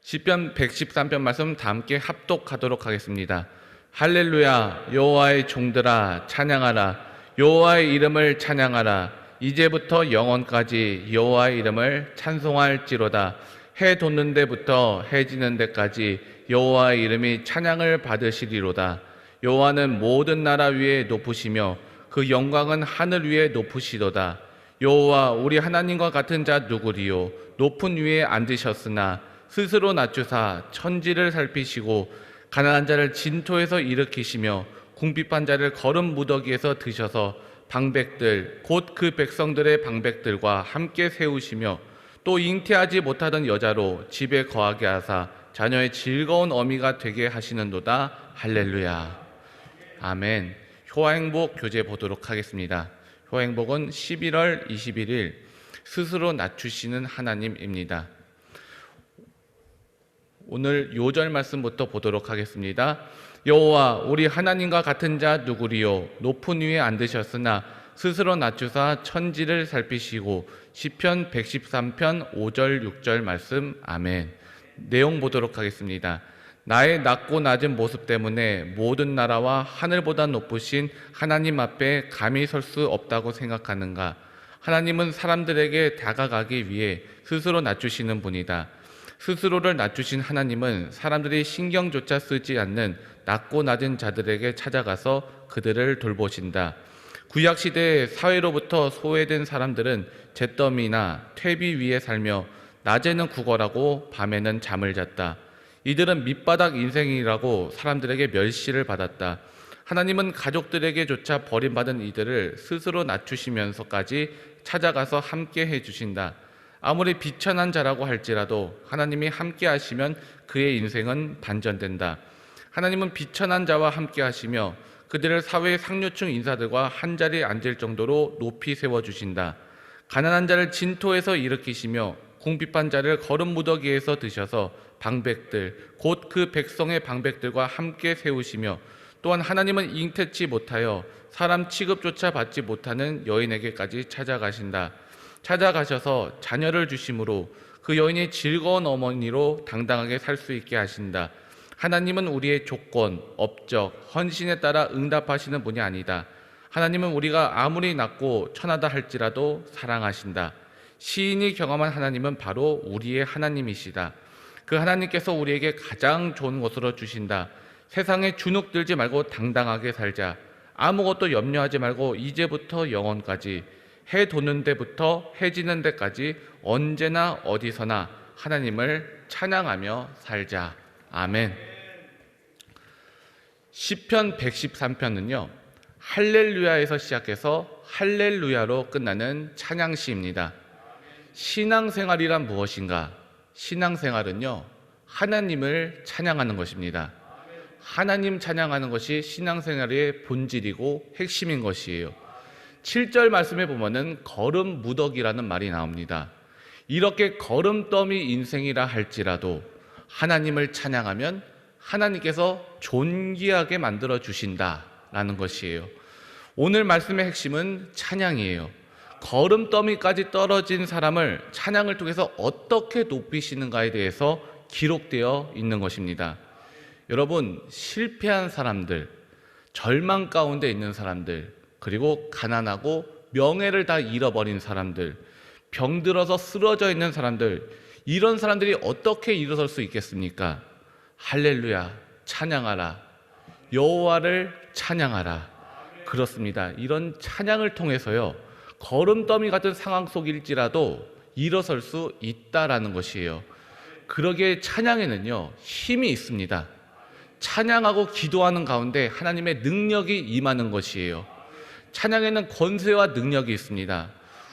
시편 113편 말씀 다 함께 합독하도록 하겠습니다. 할렐루야, 여호와의 종들아 찬양하라. 여호와의 이름을 찬양하라. 이제부터 영원까지 여호와의 이름을 찬송할지로다. 해 돋는 데부터 해 지는 데까지 여호와의 이름이 찬양을 받으시리로다. 여호와는 모든 나라 위에 높으시며 그 영광은 하늘 위에 높으시도다. 여호와 우리 하나님과 같은 자 누구리요? 높은 위에 앉으셨으나 스스로 낮추사 천지를 살피시고 가난한 자를 진토에서 일으키시며 궁핍한 자를 거름 무더기에서 드셔서 방백들 곧 그 백성들의 방백들과 함께 세우시며 또 잉태하지 못하던 여자로 집에 거하게 하사 자녀의 즐거운 어미가 되게 하시는도다. 할렐루야. 아멘. 효행복 교재 보도록 하겠습니다. 효행복은 11월 21일 스스로 낮추시는 하나님입니다. 오늘 요절 말씀부터 보도록 하겠습니다. 여호와 우리 하나님과 같은 자 누구리요? 높은 위에 앉으셨으나 스스로 낮추사 천지를 살피시고. 시편 113편 5절 6절 말씀. 아멘. 내용 보도록 하겠습니다. 나의 낮고 낮은 모습 때문에 모든 나라와 하늘보다 높으신 하나님 앞에 감히 설 수 없다고 생각하는가? 하나님은 사람들에게 다가가기 위해 스스로 낮추시는 분이다. 스스로를 낮추신 하나님은 사람들이 신경조차 쓰지 않는 낮고 낮은 자들에게 찾아가서 그들을 돌보신다. 구약시대의 사회로부터 소외된 사람들은 잿더미나 퇴비 위에 살며 낮에는 구걸하고 밤에는 잠을 잤다. 이들은 밑바닥 인생이라고 사람들에게 멸시를 받았다. 하나님은 가족들에게조차 버림받은 이들을 스스로 낮추시면서까지 찾아가서 함께 해주신다. 아무리 비천한 자라고 할지라도 하나님이 함께 하시면 그의 인생은 반전된다. 하나님은 비천한 자와 함께 하시며 그들을 사회의 상류층 인사들과 한자리에 앉을 정도로 높이 세워주신다. 가난한 자를 진토에서 일으키시며 궁핍한 자를 거름 무더기에서 드셔서 방백들 곧 그 백성의 방백들과 함께 세우시며 또한 하나님은 잉태치 못하여 사람 취급조차 받지 못하는 여인에게까지 찾아가신다. 찾아가셔서 자녀를 주심으로 그 여인이 즐거운 어머니로 당당하게 살 수 있게 하신다. 하나님은 우리의 조건, 업적, 헌신에 따라 응답하시는 분이 아니다. 하나님은 우리가 아무리 낮고 천하다 할지라도 사랑하신다. 시인이 경험한 하나님은 바로 우리의 하나님이시다. 그 하나님께서 우리에게 가장 좋은 것으로 주신다. 세상에 주눅 들지 말고 당당하게 살자. 아무것도 염려하지 말고 이제부터 영원까지 해 돋는 데부터 해 지는 데까지 언제나 어디서나 하나님을 찬양하며 살자. 아멘. 시편 113편은요 할렐루야에서 시작해서 할렐루야로 끝나는 찬양시입니다. 신앙생활이란 무엇인가? 신앙생활은요 하나님을 찬양하는 것입니다. 하나님 찬양하는 것이 신앙생활의 본질이고 핵심인 것이에요. 7절 말씀에 보면은 거름 무더기라는 말이 나옵니다. 이렇게 거름더미 인생이라 할지라도 하나님을 찬양하면 하나님께서 존귀하게 만들어 주신다라는 것이에요. 오늘 말씀의 핵심은 찬양이에요. 거름더미까지 떨어진 사람을 찬양을 통해서 어떻게 높이시는가에 대해서 기록되어 있는 것입니다. 여러분, 실패한 사람들, 절망 가운데 있는 사람들, 그리고 가난하고 명예를 다 잃어버린 사람들, 병들어서 쓰러져 있는 사람들, 이런 사람들이 어떻게 일어설 수 있겠습니까? 할렐루야, 찬양하라. 여호와를 찬양하라. 그렇습니다. 이런 찬양을 통해서요 거름더미 같은 상황 속일지라도 일어설 수 있다라는 것이에요. 그러기에 찬양에는요 힘이 있습니다. 찬양하고 기도하는 가운데 하나님의 능력이 임하는 것이에요. 찬양에는 권세와 능력이 있습니다.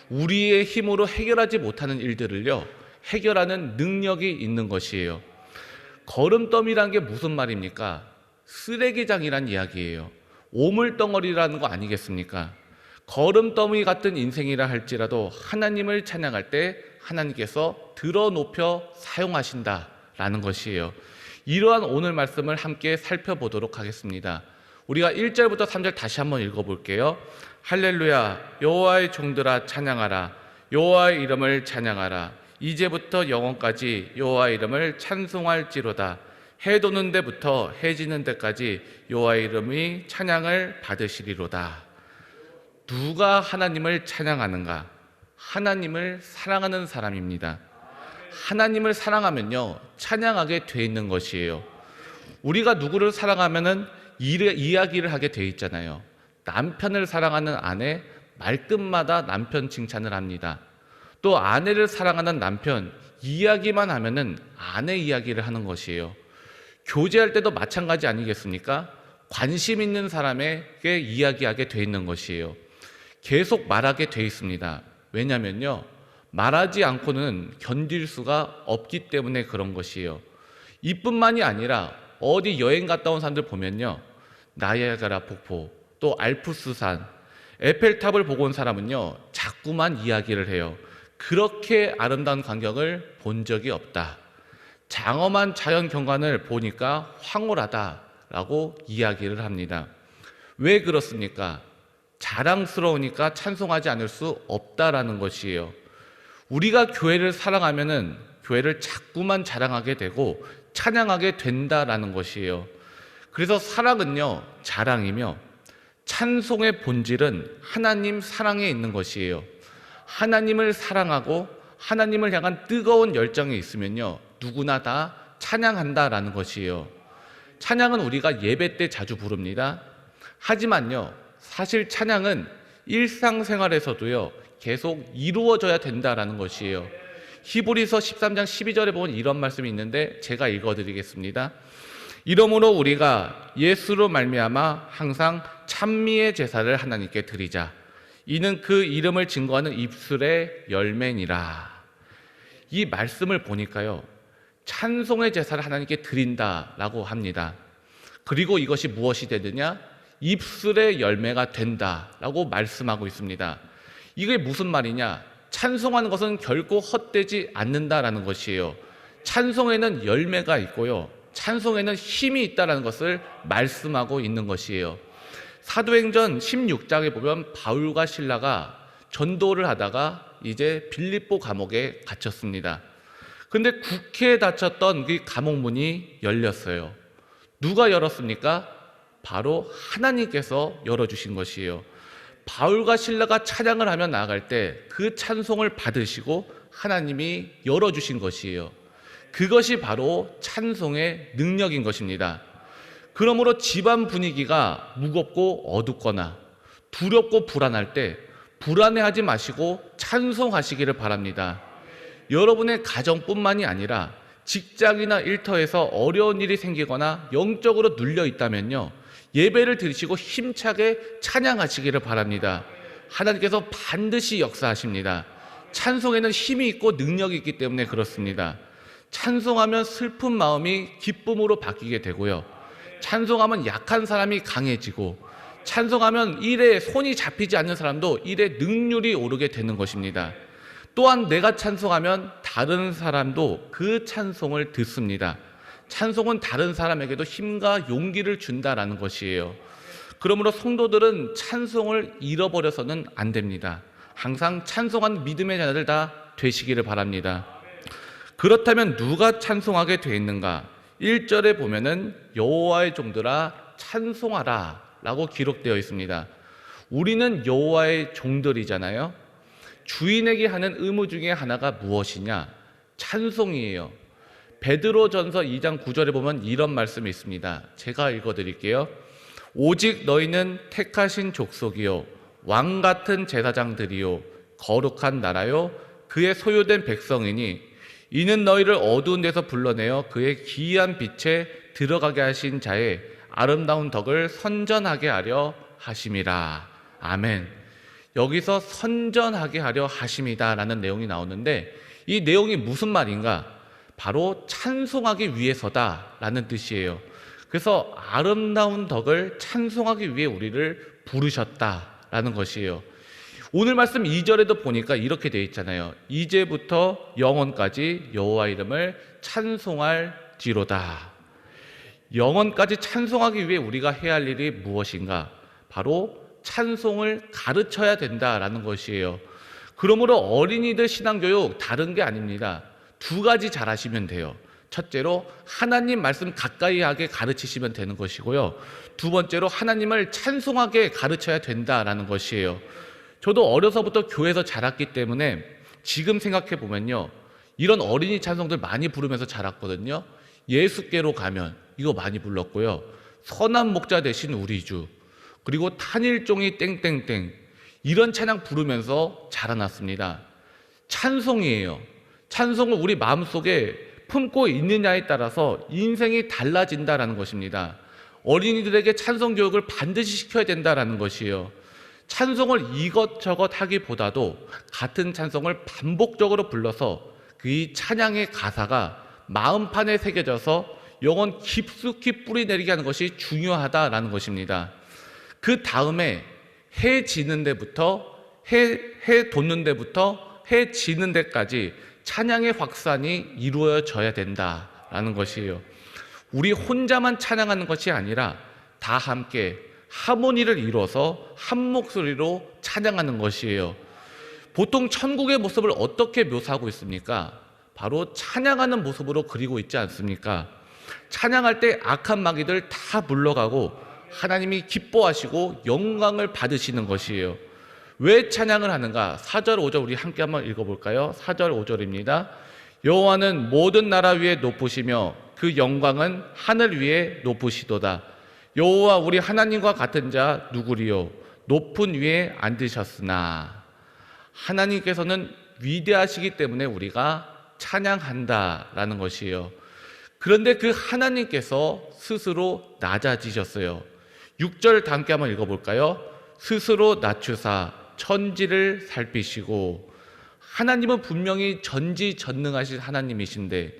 우리의 힘으로 해결하지 못하는 일들을요 해결하는 능력이 있는 것이에요. 거름더미란 게 무슨 말입니까? 쓰레기장이란 이야기예요. 오물덩어리라는 거 아니겠습니까? 거름더미 같은 인생이라 할지라도 하나님을 찬양할 때 하나님께서 들어 높여 사용하신다라는 것이에요. 이러한 오늘 말씀을 함께 살펴보도록 하겠습니다. 우리가 1절부터 3절 다시 한번 읽어볼게요. 할렐루야, 여호와의 종들아 찬양하라. 여호와의 이름을 찬양하라. 이제부터 영원까지 여호와 이름을 찬송할지로다. 해 도는 데부터 해 지는 데까지 여호와 이름이 찬양을 받으시리로다. 누가 하나님을 찬양하는가? 하나님을 사랑하는 사람입니다. 하나님을 사랑하면요, 찬양하게 돼 있는 것이에요. 우리가 누구를 사랑하면은 이야기를 하게 돼 있잖아요. 남편을 사랑하는 아내, 말끝마다 남편 칭찬을 합니다. 또 아내를 사랑하는 남편, 이야기만 하면은 아내 이야기를 하는 것이에요. 교제할 때도 마찬가지 아니겠습니까? 관심 있는 사람에게 이야기하게 돼 있는 것이에요. 계속 말하게 돼 있습니다. 왜냐면요, 말하지 않고는 견딜 수가 없기 때문에 그런 것이에요. 이뿐만이 아니라 어디 여행 갔다 온 사람들 보면요, 나이아가라 폭포, 또 알프스산, 에펠탑을 보고 온 사람은요, 자꾸만 이야기를 해요. 그렇게 아름다운 광경을 본 적이 없다. 장엄한 자연 경관을 보니까 황홀하다라고 이야기를 합니다. 왜 그렇습니까? 자랑스러우니까 찬송하지 않을 수 없다라는 것이에요. 우리가 교회를 사랑하면은 교회를 자꾸만 자랑하게 되고 찬양하게 된다라는 것이에요. 그래서 사랑은요, 자랑이며 찬송의 본질은 하나님 사랑에 있는 것이에요. 하나님을 사랑하고 하나님을 향한 뜨거운 열정이 있으면요, 누구나 다 찬양한다라는 것이에요. 찬양은 우리가 예배 때 자주 부릅니다. 하지만요, 사실 찬양은 일상생활에서도요, 계속 이루어져야 된다라는 것이에요. 히브리서 13장 12절에 보면 이런 말씀이 있는데 제가 읽어드리겠습니다. 이러므로 우리가 예수로 말미암아 항상 찬미의 제사를 하나님께 드리자. 이는 그 이름을 증거하는 입술의 열매니라. 이 말씀을 보니까요, 찬송의 제사를 하나님께 드린다라고 합니다. 그리고 이것이 무엇이 되느냐? 입술의 열매가 된다라고 말씀하고 있습니다. 이게 무슨 말이냐? 찬송하는 것은 결코 헛되지 않는다라는 것이에요. 찬송에는 열매가 있고요, 찬송에는 힘이 있다는 것을 말씀하고 있는 것이에요. 사도행전 16장에 보면 바울과 실라가 전도를 하다가 이제 빌립보 감옥에 갇혔습니다. 근데 국회에 닫혔던 그 감옥 문이 열렸어요. 누가 열었습니까? 바로 하나님께서 열어주신 것이에요. 바울과 실라가 찬양을 하며 나아갈 때 그 찬송을 받으시고 하나님이 열어주신 것이에요. 그것이 바로 찬송의 능력인 것입니다. 그러므로 집안 분위기가 무겁고 어둡거나 두렵고 불안할 때 불안해하지 마시고 찬송하시기를 바랍니다. 여러분의 가정뿐만이 아니라 직장이나 일터에서 어려운 일이 생기거나 영적으로 눌려 있다면요, 예배를 드리시고 힘차게 찬양하시기를 바랍니다. 하나님께서 반드시 역사하십니다. 찬송에는 힘이 있고 능력이 있기 때문에 그렇습니다. 찬송하면 슬픈 마음이 기쁨으로 바뀌게 되고요, 찬송하면 약한 사람이 강해지고, 찬송하면 일에 손이 잡히지 않는 사람도 일에 능률이 오르게 되는 것입니다. 또한 내가 찬송하면 다른 사람도 그 찬송을 듣습니다. 찬송은 다른 사람에게도 힘과 용기를 준다라는 것이에요. 그러므로 성도들은 찬송을 잃어버려서는 안 됩니다. 항상 찬송하는 믿음의 자들 다 되시기를 바랍니다. 그렇다면 누가 찬송하게 돼 있는가? 1절에 보면은 여호와의 종들아 찬송하라 라고 기록되어 있습니다. 우리는 여호와의 종들이잖아요. 주인에게 하는 의무 중에 하나가 무엇이냐? 찬송이에요. 베드로전서 2장 9절에 보면 이런 말씀이 있습니다. 제가 읽어드릴게요. 오직 너희는 택하신 족속이요 왕 같은 제사장들이요 거룩한 나라요 그의 소유된 백성이니 이는 너희를 어두운 데서 불러내어 그의 기이한 빛에 들어가게 하신 자의 아름다운 덕을 선전하게 하려 하심이라. 아멘. 여기서 선전하게 하려 하심이다 라는 내용이 나오는데, 이 내용이 무슨 말인가? 바로 찬송하기 위해서다 라는 뜻이에요. 그래서 아름다운 덕을 찬송하기 위해 우리를 부르셨다라는 것이에요. 오늘 말씀 2절에도 보니까 이렇게 되어 있잖아요. 이제부터 영원까지 여호와 이름을 찬송할지로다. 영원까지 찬송하기 위해 우리가 해야 할 일이 무엇인가? 바로 찬송을 가르쳐야 된다라는 것이에요. 그러므로 어린이들 신앙교육 다른 게 아닙니다. 두 가지 잘 하시면 돼요. 첫째로 하나님 말씀 가까이 하게 가르치시면 되는 것이고요. 두 번째로 하나님을 찬송하게 가르쳐야 된다라는 것이에요. 저도 어려서부터 교회에서 자랐기 때문에 지금 생각해 보면요, 이런 어린이 찬송들 많이 부르면서 자랐거든요. 예수께로 가면 이거 많이 불렀고요. 선한 목자 되신 우리 주, 그리고 탄일종이 땡땡땡, 이런 찬양 부르면서 자라났습니다. 찬송이에요. 찬송을 우리 마음속에 품고 있느냐에 따라서 인생이 달라진다라는 것입니다. 어린이들에게 찬송 교육을 반드시 시켜야 된다라는 것이에요. 찬송을 이것저것 하기보다도 같은 찬송을 반복적으로 불러서 그 찬양의 가사가 마음판에 새겨져서 영혼 깊숙이 뿌리내리게 하는 것이 중요하다라는 것입니다. 그 다음에 해 지는 데부터 해 돋는 데부터 해 지는 데까지 찬양의 확산이 이루어져야 된다라는 것이에요. 우리 혼자만 찬양하는 것이 아니라 다 함께 하모니를 이루어서 한 목소리로 찬양하는 것이에요. 보통 천국의 모습을 어떻게 묘사하고 있습니까? 바로 찬양하는 모습으로 그리고 있지 않습니까? 찬양할 때 악한 마귀들 다 물러가고 하나님이 기뻐하시고 영광을 받으시는 것이에요. 왜 찬양을 하는가? 4절 5절 우리 함께 한번 읽어볼까요? 4절 5절입니다. 여호와는 모든 나라 위에 높으시며 그 영광은 하늘 위에 높으시도다. 여호와 우리 하나님과 같은 자 누구리요? 높은 위에 앉으셨으나. 하나님께서는 위대하시기 때문에 우리가 찬양한다라는 것이에요. 그런데 그 하나님께서 스스로 낮아지셨어요. 6절 함께 한번 읽어볼까요? 스스로 낮추사 천지를 살피시고. 하나님은 분명히 전지전능하신 하나님이신데,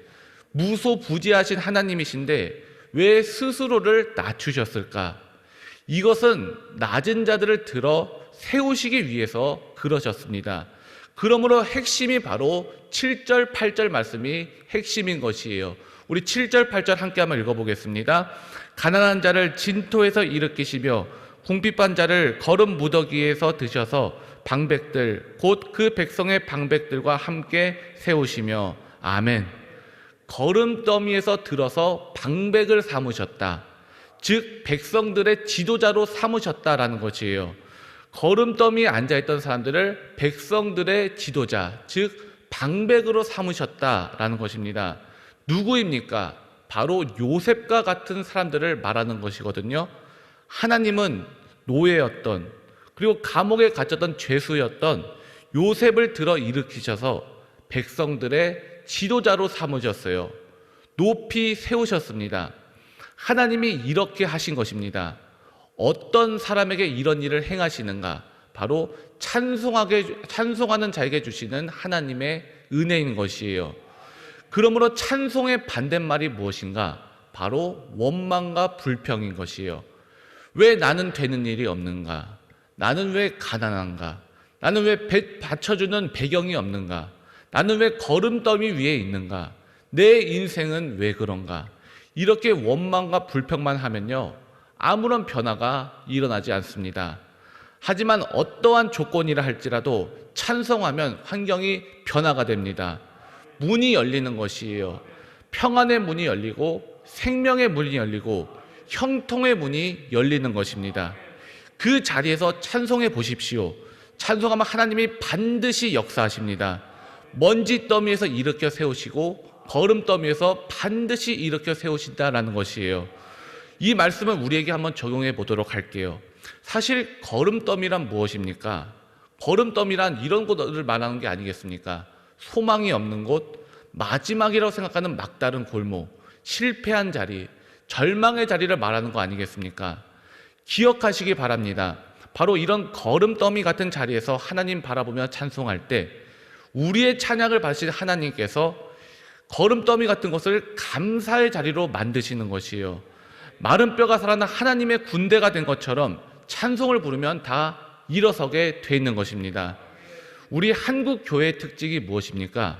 무소부지하신 하나님이신데 왜 스스로를 낮추셨을까? 이것은 낮은 자들을 들어 세우시기 위해서 그러셨습니다. 그러므로 핵심이 바로 7절 8절 말씀이 핵심인 것이에요. 우리 7절 8절 함께 한번 읽어보겠습니다. 가난한 자를 진토에서 일으키시며 궁핍한 자를 거름 무더기에서 드셔서 방백들 곧 그 백성의 방백들과 함께 세우시며. 아멘. 거름더미에서 들어서 방백을 삼으셨다. 즉 백성들의 지도자로 삼으셨다라는 것이에요. 거름더미에 앉아있던 사람들을 백성들의 지도자, 즉 방백으로 삼으셨다라는 것입니다. 누구입니까? 바로 요셉과 같은 사람들을 말하는 것이거든요. 하나님은 노예였던, 그리고 감옥에 갇혔던 죄수였던 요셉을 들어 일으키셔서 백성들의 지도자로 삼으셨어요. 높이 세우셨습니다. 하나님이 이렇게 하신 것입니다. 어떤 사람에게 이런 일을 행하시는가? 바로 찬송하는 자에게 주시는 하나님의 은혜인 것이에요. 그러므로 찬송의 반대말이 무엇인가? 바로 원망과 불평인 것이에요. 왜 나는 되는 일이 없는가? 나는 왜 가난한가? 나는 왜 받쳐주는 배경이 없는가? 나는 왜 거름더미 위에 있는가? 내 인생은 왜 그런가? 이렇게 원망과 불평만 하면요, 아무런 변화가 일어나지 않습니다. 하지만 어떠한 조건이라 할지라도 찬송하면 환경이 변화가 됩니다. 문이 열리는 것이에요. 평안의 문이 열리고 생명의 문이 열리고 형통의 문이 열리는 것입니다. 그 자리에서 찬송해 보십시오. 찬송하면 하나님이 반드시 역사하십니다. 먼지 더미에서 일으켜 세우시고 거름 더미에서 반드시 일으켜 세우신다라는 것이에요. 이 말씀을 우리에게 한번 적용해 보도록 할게요. 사실 거름 더미란 무엇입니까? 거름 더미란 이런 곳을 말하는 게 아니겠습니까? 소망이 없는 곳, 마지막이라고 생각하는 막다른 골목, 실패한 자리, 절망의 자리를 말하는 거 아니겠습니까? 기억하시기 바랍니다. 바로 이런 거름더미 같은 자리에서 하나님 바라보며 찬송할 때 우리의 찬양을 받으신 하나님께서 거름더미 같은 것을 감사의 자리로 만드시는 것이에요. 마른 뼈가 살아난 하나님의 군대가 된 것처럼 찬송을 부르면 다 일어서게 돼 있는 것입니다. 우리 한국 교회의 특징이 무엇입니까?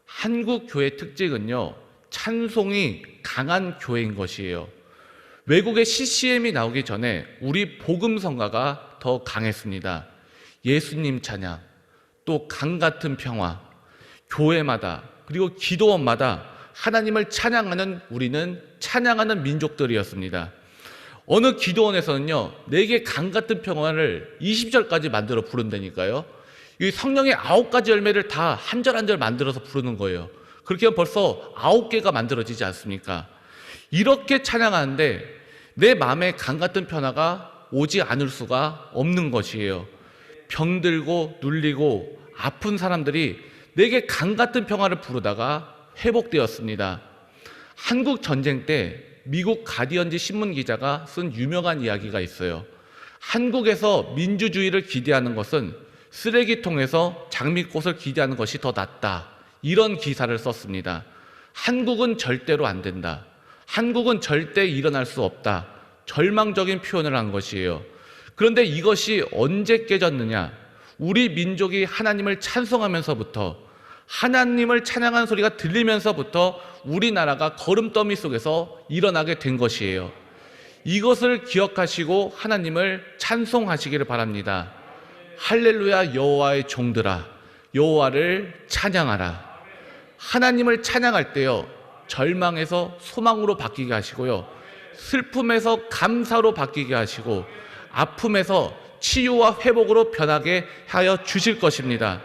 한국 교회의 특징은요, 찬송이 강한 교회인 것이에요. 외국의 CCM이 나오기 전에 우리 복음성가가 더 강했습니다. 예수님 찬양, 또 강 같은 평화, 교회마다 그리고 기도원마다 하나님을 찬양하는 우리는 찬양하는 민족들이었습니다. 어느 기도원에서는요, 내게 강 같은 평화를 20절까지 만들어 부른다니까요. 이 성령의 9가지 열매를 다 한 절 한 절 만들어서 부르는 거예요. 그렇게 하면 벌써 9개가 만들어지지 않습니까? 이렇게 찬양하는데 내 마음에 강 같은 평화가 오지 않을 수가 없는 것이에요. 병들고 눌리고 아픈 사람들이 내게 강 같은 평화를 부르다가 회복되었습니다. 한국 전쟁 때 미국 가디언지 신문 기자가 쓴 유명한 이야기가 있어요. 한국에서 민주주의를 기대하는 것은 쓰레기통에서 장미꽃을 기대하는 것이 더 낫다. 이런 기사를 썼습니다. 한국은 절대로 안 된다. 한국은 절대 일어날 수 없다. 절망적인 표현을 한 것이에요. 그런데 이것이 언제 깨졌느냐? 우리 민족이 하나님을 찬송하면서부터, 하나님을 찬양하는 소리가 들리면서부터 우리나라가 거름더미 속에서 일어나게 된 것이에요. 이것을 기억하시고 하나님을 찬송하시기를 바랍니다. 할렐루야 여호와의 종들아, 여호와를 찬양하라. 하나님을 찬양할 때요, 절망에서 소망으로 바뀌게 하시고요, 슬픔에서 감사로 바뀌게 하시고, 아픔에서 치유와 회복으로 변하게 하여 주실 것입니다.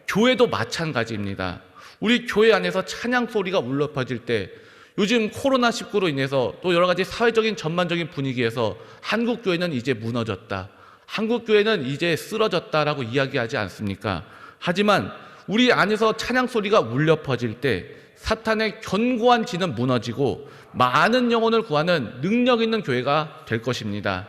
교회도 마찬가지입니다. 우리 교회 안에서 찬양 소리가 울려 퍼질 때, 요즘 코로나19로 인해서 또 여러 가지 사회적인 전반적인 분위기에서 한국 교회는 이제 무너졌다, 한국 교회는 이제 쓰러졌다라고 이야기하지 않습니까? 하지만 우리 안에서 찬양 소리가 울려 퍼질 때 사탄의 견고한 진은 무너지고 많은 영혼을 구하는 능력 있는 교회가 될 것입니다.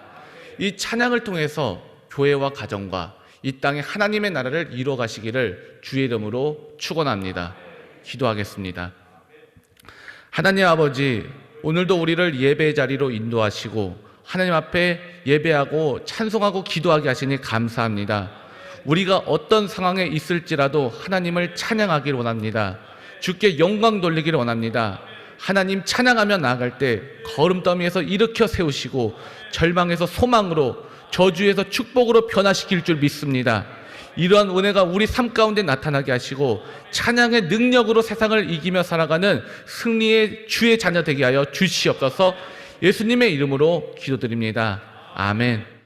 이 찬양을 통해서 교회와 가정과 이 땅에 하나님의 나라를 이루어가시기를 주의 이름으로 축원합니다. 기도하겠습니다. 하나님 아버지, 오늘도 우리를 예배의 자리로 인도하시고 하나님 앞에 예배하고 찬송하고 기도하게 하시니 감사합니다. 우리가 어떤 상황에 있을지라도 하나님을 찬양하길 원합니다. 주께 영광 돌리기를 원합니다. 하나님 찬양하며 나아갈 때 거름더미에서 일으켜 세우시고 절망에서 소망으로, 저주에서 축복으로 변화시킬 줄 믿습니다. 이러한 은혜가 우리 삶 가운데 나타나게 하시고 찬양의 능력으로 세상을 이기며 살아가는 승리의 주의 자녀 되게 하여 주시옵소서. 예수님의 이름으로 기도드립니다. 아멘.